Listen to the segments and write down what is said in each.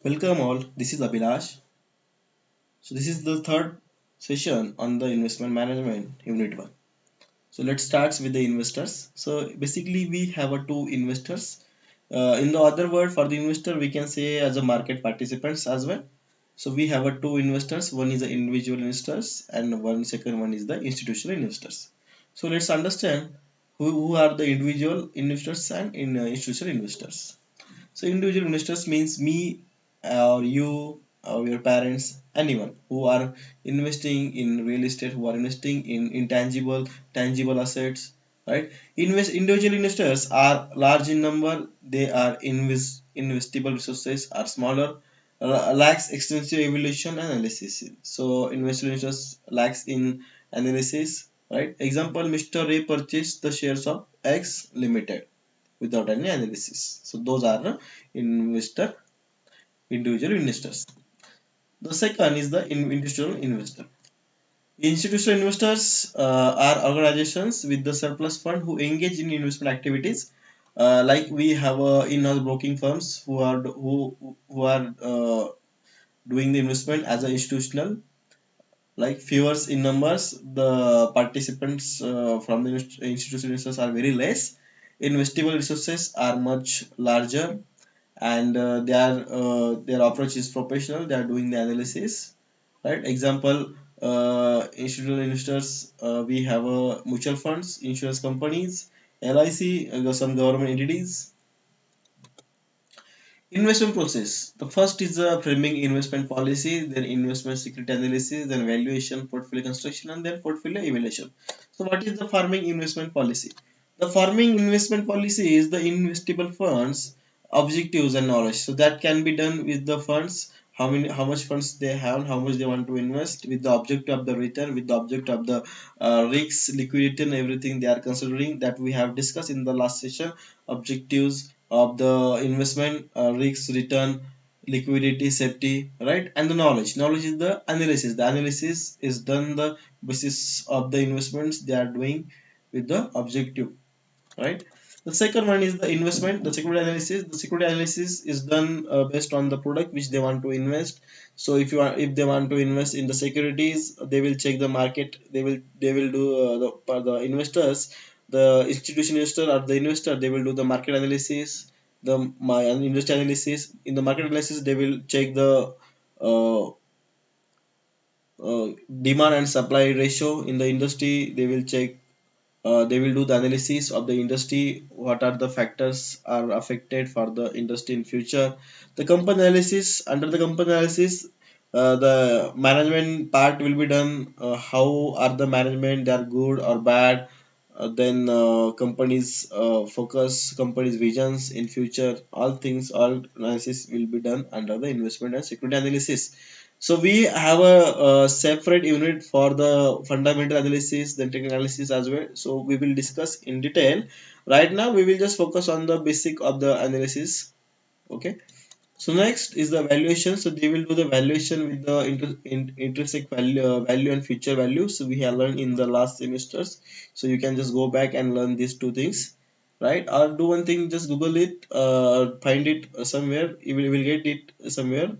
Welcome all, this is Abhilash. So this is the third session on the investment management unit 1. So let's start with the investors. So basically we have two investors. In the other word for the investor we can say as a market participants as well. So we have two investors. One is the individual investors and one second one is the institutional investors. So let's understand who are the individual investors and institutional investors. So individual investors means me or you or your parents, anyone who are investing in real estate, who are investing in intangible, tangible assets, right? Individual investors are large in number. They are investable resources are smaller, lacks extensive evaluation and analysis. So individual investors lacks in analysis, right? Example: Mr. Ray purchased the shares of X Limited without any analysis. So those are the investor individual investors. The second is the institutional investor. Institutional investors are organizations with the surplus fund who engage in investment activities. Like we have in-house broking firms who are doing the investment as an institutional. Like fewer in numbers, the participants from the institutional investors are very less. Investable resources are much larger and their approach is professional. They are doing the analysis, right? Example: institutional investors, we have mutual funds, insurance companies, LIC, some government entities. Investment process: the first is the framing investment policy, then investment security analysis, then valuation, portfolio construction, and then portfolio evaluation. So what is the farming investment policy? The farming investment policy is the investable funds, objectives and knowledge. So that can be done with the funds, how much funds they have, how much they want to invest, with the objective of the return, with the objective of the risks, liquidity and everything they are considering, that we have discussed in the last session. Objectives of the investment, risks, return, liquidity, safety, right? And the knowledge is the analysis. The analysis is done the basis of the investments they are doing with the objective, right? The second one is the investment, the security analysis. The security analysis is done based on the product which they want to invest. So if they want to invest in the securities, they will check the market. They will do the investors, the institutional investor or the investor, they will do the market analysis, the my investor analysis. In the market analysis, they will check the uh, uh, demand and supply ratio in the industry. They will do the analysis of the industry, what are the factors are affected for the industry in future. The company analysis, under the company analysis, the management part will be done. How are the management, they are good or bad. Then companies focus, companies visions in future, all things, all analysis will be done under the investment and security analysis. So we have a separate unit for the fundamental analysis, then technical analysis as well. So we will discuss in detail. Right now, we will just focus on the basic of the analysis. Okay. So next is the valuation. So they will do the valuation with the intrinsic value and future value. So we have learned in the last semesters. So you can just go back and learn these two things, right? Or do one thing, just Google it, find it somewhere. You will get it somewhere.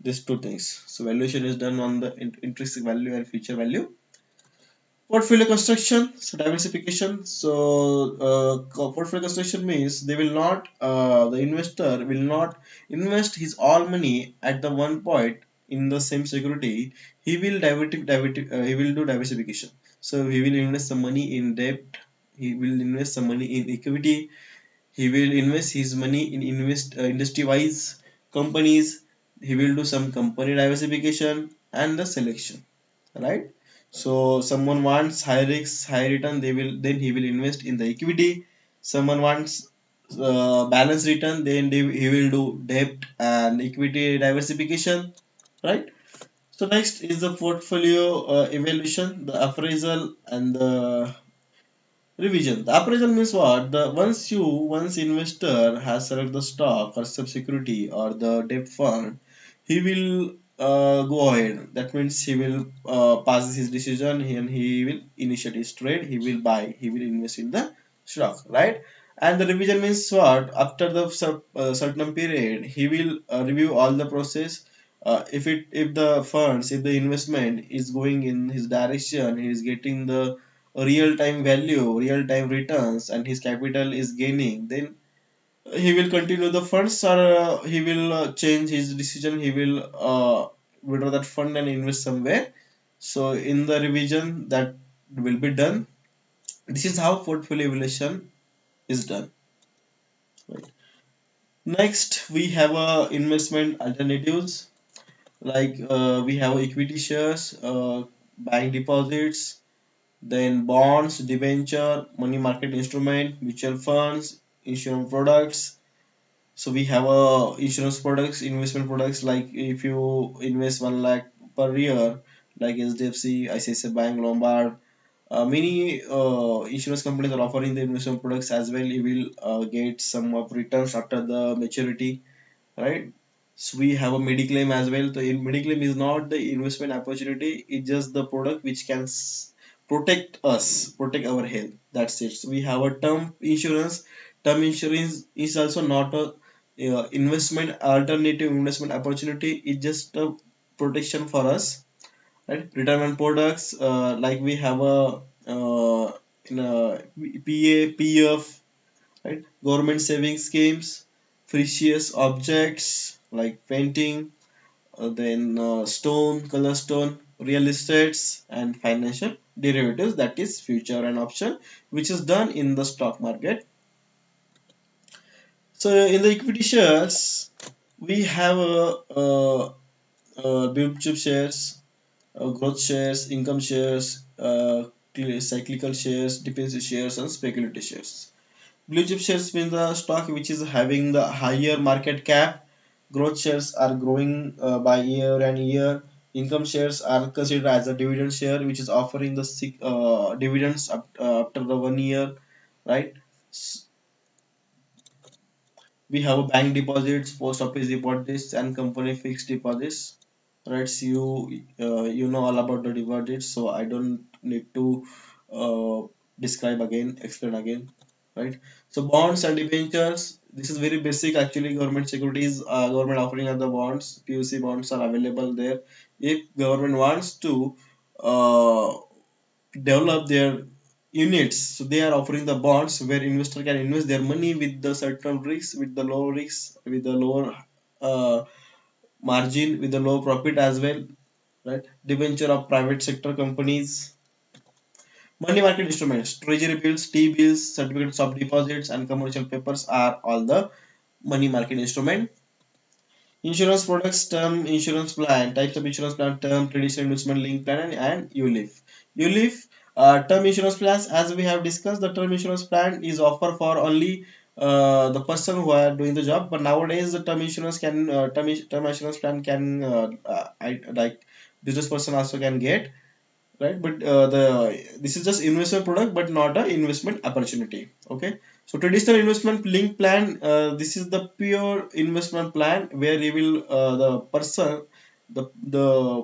These two things. So valuation is done on the intrinsic value and future value. Portfolio construction, so diversification. So portfolio construction means the investor will not invest his all money at the one point in the same security. He will do diversification. So he will invest some money in debt. He will invest some money in equity. He will invest his money in industry wise companies. He will do some company diversification and the selection, right? So someone wants high risk, high return, he will invest in the equity. Someone wants balance return, he will do debt and equity diversification, right? So next is the portfolio evaluation, the appraisal and the revision. The appraisal means what? Once investor has selected the stock or subsecurity or the debt fund, he will go ahead. That means he will pass his decision and he will initiate his trade. He will buy. He will invest in the stock, right? And the revision means what? After the certain period, he will review all the process. If the funds, if the investment is going in his direction, he is getting the real time value, real time returns, and his capital is gaining, then he will continue the funds, or he will change his decision. He will withdraw that fund and invest somewhere. So in the revision that will be done. This is how portfolio evaluation is done. Right. Next, we have investment alternatives, like we have equity shares, bank deposits, then bonds, debenture, money market instrument, mutual funds, insurance products. So we have insurance products, investment products, like if you invest 1 lakh per year, like HDFC, ICICI Bank, Lombard, many insurance companies are offering the investment products as well. You will get some of returns after the maturity, right? So we have a mediclaim as well. So in mediclaim is not the investment opportunity; it's just the product which can protect us, protect our health. That's it. So we have a term insurance. Term insurance is also not a investment alternative investment opportunity. It's just a protection for us, right? Retirement products, like we have a in a PA, PF, right? Government saving schemes, precious objects like painting, then stone, color stone, real estates, and financial derivatives, that is future and option, which is done in the stock market. So in the equity shares, we have blue chip shares, growth shares, income shares, cyclical shares, defensive shares, and speculative shares. Blue chip shares means the stock which is having the higher market cap. Growth shares are growing by year and year. Income shares are considered as a dividend share, which is offering the dividends after the 1 year, right? We have a bank deposits, post office deposits, and company fixed deposits. Right, so you know all about the deposits, so I don't need to uh, describe again, explain again, right? So bonds and debentures. This is very basic. Actually, government securities, government offering of the bonds, PUC bonds are available there. If government wants to uh, develop their units, so they are offering the bonds where investor can invest their money with the certain risks, with the low risks, with the lower uh, margin, with the low profit as well, right? Debenture of private sector companies. Money market instruments, treasury bills, T bills, certificates of deposits, and commercial papers are all the money market instrument. Insurance products, term insurance plan, types of insurance plan, term, traditional investment link plan, and ULIF. ULIF, term insurance plans, as we have discussed, the term insurance plan is offered for only the person who are doing the job. But nowadays, the term insurance can, term insurance plan can, like business person also can get, right? But the this is just investment product, but not a investment opportunity. Okay. So traditional investment link plan, this is the pure investment plan where you will the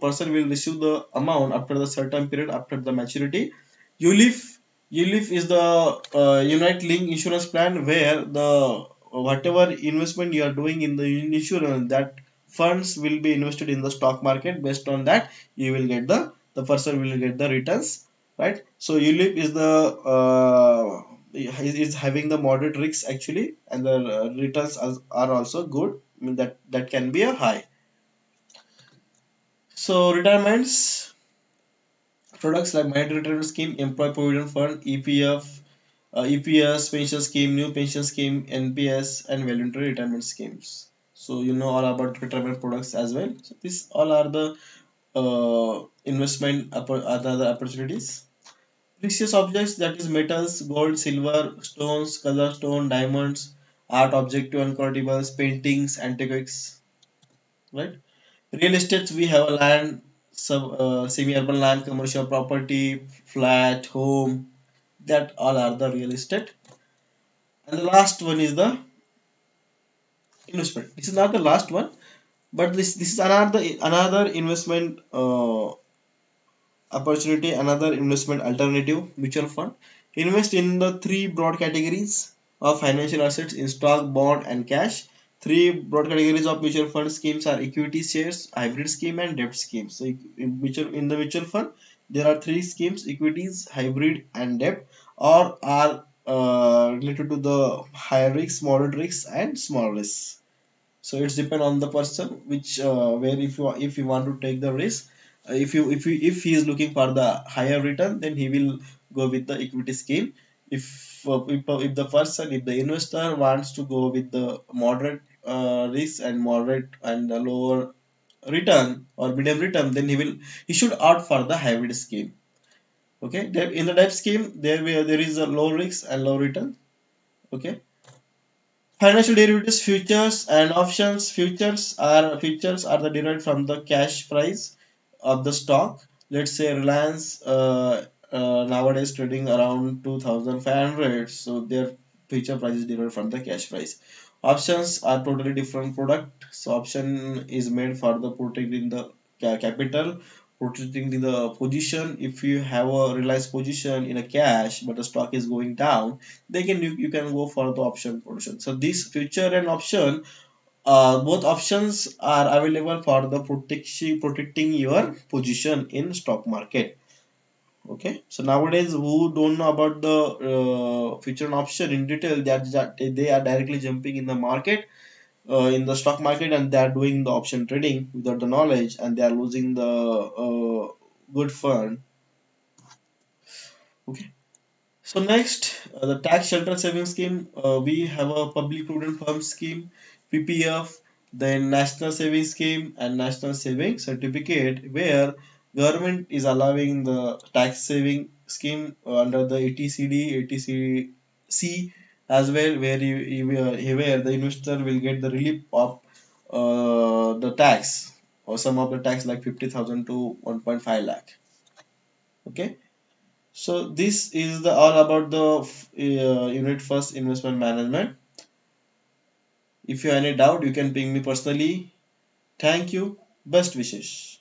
person will receive the amount after the certain period after the maturity. ULIF is the unit link insurance plan where the whatever investment you are doing in the insurance, that funds will be invested in the stock market. Based on that, you will get the person will get the returns, right? So ULIP is the is having the moderate risks actually, and the returns are also good. I mean that can be a high. So retirements products like mandatory retirement scheme, employee provident fund, EPF, EPS pension scheme, new pension scheme, NPS, and voluntary retirement schemes. So you know all about retirement products as well. So these all are the investment other opportunities. Precious objects, that is metals, gold, silver, stones, color stone, diamonds, art object to uncollectibles, paintings, antiques, right? Real estates, we have a land, semi-urban land, commercial property, flat, home, that all are the real estate. And the last one is the investment. This is not the last one, but this is another investment opportunity, another investment alternative, mutual fund. Invest in the three broad categories. of financial assets in stock, bond, and cash. Three broad categories of mutual fund schemes are equity shares, hybrid scheme, and debt schemes. So in the mutual fund, there are three schemes: equities, hybrid, and debt, or are related to the high risk, moderate risk, and small risk. So it's depend on the person which where if you want to take the risk, if he is looking for the higher return, then he will go with the equity scheme. If the person, if the investor wants to go with the moderate risk and moderate and the lower return or medium return, then he should opt for the hybrid scheme. Okay, in the type scheme, there is a low risk and low return. Okay. Financial derivatives, futures and options. Futures are the derived from the cash price of the stock. Let's say Reliance nowadays trading around 2,500, so their future price is derived from the cash price. Options are totally different product. So option is made for the protecting the capital, protecting the position. If you have a realized position in a cash but the stock is going down, you can go for the option position. So this future and option, both options are available for the protecting your position in stock market. Okay, so nowadays who don't know about the future and option in detail, they are directly jumping in the market, in the stock market, and they are doing the option trading without the knowledge, and they are losing the good fund. Okay. So next, the tax shelter savings scheme. We have a public provident fund scheme, PPF, then national savings scheme and national savings certificate, where government is allowing the tax saving scheme under the ATCD, ATCC as well, where the investor will get the relief of the tax or some of the tax like 50,000 to 1.5 lakh. Okay. So this is the all about the unit first investment management. If you have any doubt, you can ping me personally. Thank you. Best wishes.